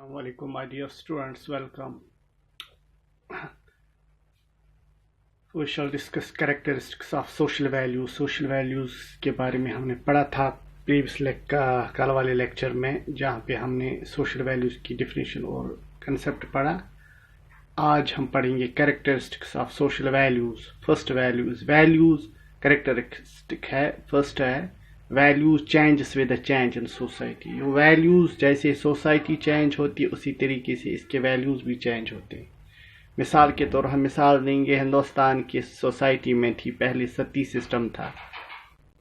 Assalamualaikum my dear students, welcome. We shall discuss characteristics of social values. Social values के बारे में हमने पढ़ा था प्रीवियस कल वाले लेक्चर में, जहाँ पे हमने social values की definition और concept पढ़ा. आज हम पढ़ेंगे characteristics of social values. First values characteristic है. First है values changes with the change in society. Values जैसे सोसाइटी चेंज होती है उसी तरीके से इसके वैल्यूज भी चेंज होते हैं. मिसाल के तौर हम मिसाल देंगे, हिंदुस्तान की सोसाइटी में थी पहले सती सिस्टम था,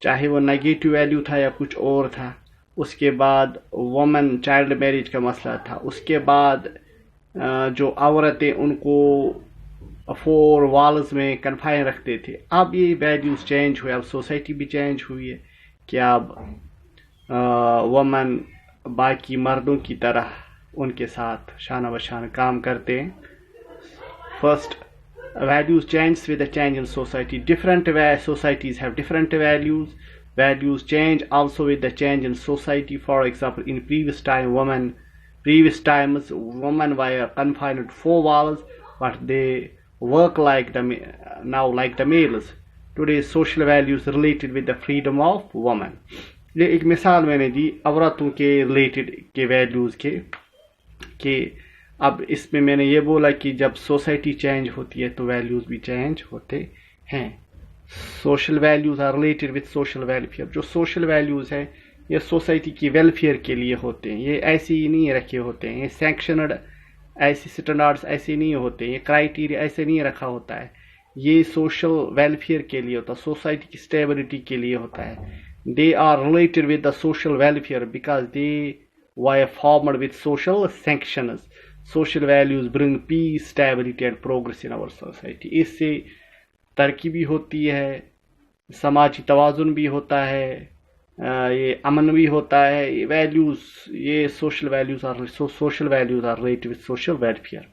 चाहे वो नेगेटिव वैल्यू था या कुछ और था. उसके बाद वुमेन चाइल्ड मैरिज का मसला था. उसके बाद जो औरतें उनको 4 वॉल्स में कन्फाइन रखते थे. अब ये वैल्यूज चेंज हुए, अब सोसाइटी भी चेंज हुई है कि अब वुमेन बाकी मर्दों की तरह उनके साथ शाना बशान काम करते हैं. First values change with the change in society. Different societies have different values. Values change also with the change in society. For example, in previous times women were confined to 4 walls, but they work like the males. Today's social values related with the freedom of women. ये एक मिसाल मैंने दी औरतों के related के values के अब इसमें मैंने ये बोला कि जब सोसाइटी चेंज होती है तो वैल्यूज़ भी चेंज होते हैं. Social values are related with social welfare. जो सोशल वैल्यूज़ हैं ये सोसाइटी की वेलफेयर के लिए होते हैं. ये ऐसे ही नहीं रखे होते हैं, ये सैंक्शनड ऐसे स्टैंडर्ड्स ऐसे नहीं होते, ये क्राइटेरिया ऐसे नहीं रखा होता है. ये सोशल वेलफेयर के लिए होता है, सोसाइटी की स्टेबिलिटी के लिए होता है. They are related with the social welfare because they were formed with social sanctions. Social values bring peace, stability and progress in our society. इससे तरक्की भी होती है, समाजी तवाज़ुन भी होता है, ये अमन भी होता है. ये वैल्यूज, ये social values are related with social welfare.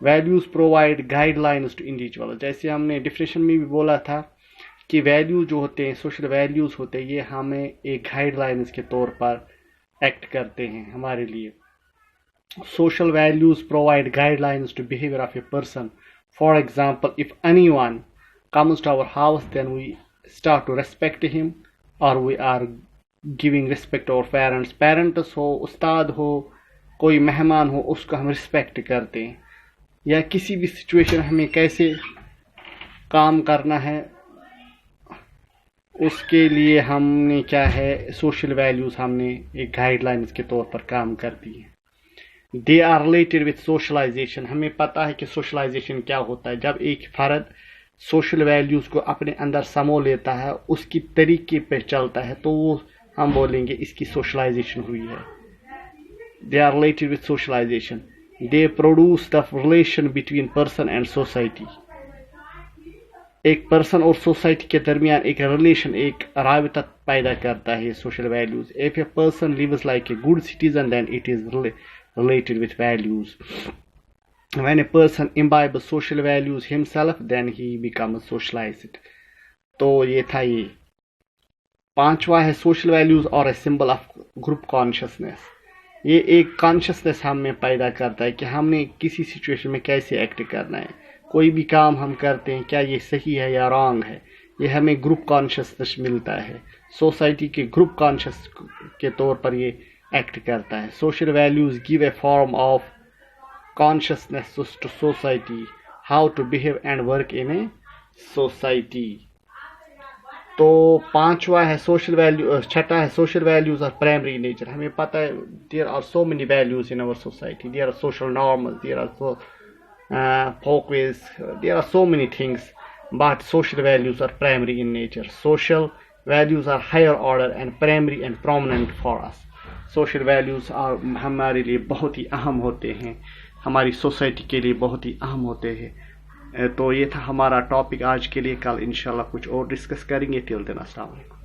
Values provide guidelines to individual. जैसे हमने डिफिनेशन में भी बोला था कि वैल्यू जो होते हैं, सोशल वैल्यूज होते हैं, ये हमें एक गाइडलाइंस के तौर पर एक्ट करते हैं हमारे लिए. Social values provide guidelines to behaviour of a person. For example, if anyone comes to our house, then we start to respect him, or we are giving respect to our parents. Parents हो, उस्ताद हो, कोई मेहमान हो, उसको हम respect करते हैं. या किसी भी सिचुएशन हमें कैसे काम करना है उसके लिए हमने क्या है, सोशल वैल्यूज़ हमने एक गाइडलाइंस के तौर पर काम करती हैं. They are related with socialization. हमें पता है कि सोशलाइजेशन क्या होता है. जब एक फ़र्द सोशल वैल्यूज़ को अपने अंदर समो लेता है, उसकी तरीके पे चलता है, तो वो हम बोलेंगे इसकी सोशलाइजेशन हुई है. They are related with socialization. They produce the relation between person and society. एक पर्सन और सोसाइटी के दरमियान एक रिलेशन, एक राबिता पैदा करता है social values. If a person lives like a good citizen, then it is related with values. When a person imbibes social values himself, then he becomes socialized. तो ये था ये. 5वां है सोशल वैल्यूज और a symbol of group consciousness. ये एक consciousness हमें पैदा करता है कि हमने किसी सिचुएशन में कैसे एक्ट करना है. कोई भी काम हम करते हैं, क्या ये सही है या रॉन्ग है, ये हमें ग्रुप कॉन्शियसनेस मिलता है. सोसाइटी के ग्रुप कॉन्शियस के तौर पर ये एक्ट करता है. Social values give a form of consciousness to society, how to behave and work in a society. तो 5वां है सोशल वैल्यू. 6वां है social values are primary nature. हमें पता है there are so many values in our society. There are social norms, there are so folkways, there are so many things, but social values are primary in nature. Social values are higher order and primary and prominent for us. Social values are हमारे लिए बहुत ही अहम होते हैं, हमारी society के लिए बहुत ही अहम होते हैं. तो ये था हमारा टॉपिक आज के लिए. कल इंशाल्लाह कुछ और डिस्कस करेंगे. टिल देन अस्सलाम वालेकुम.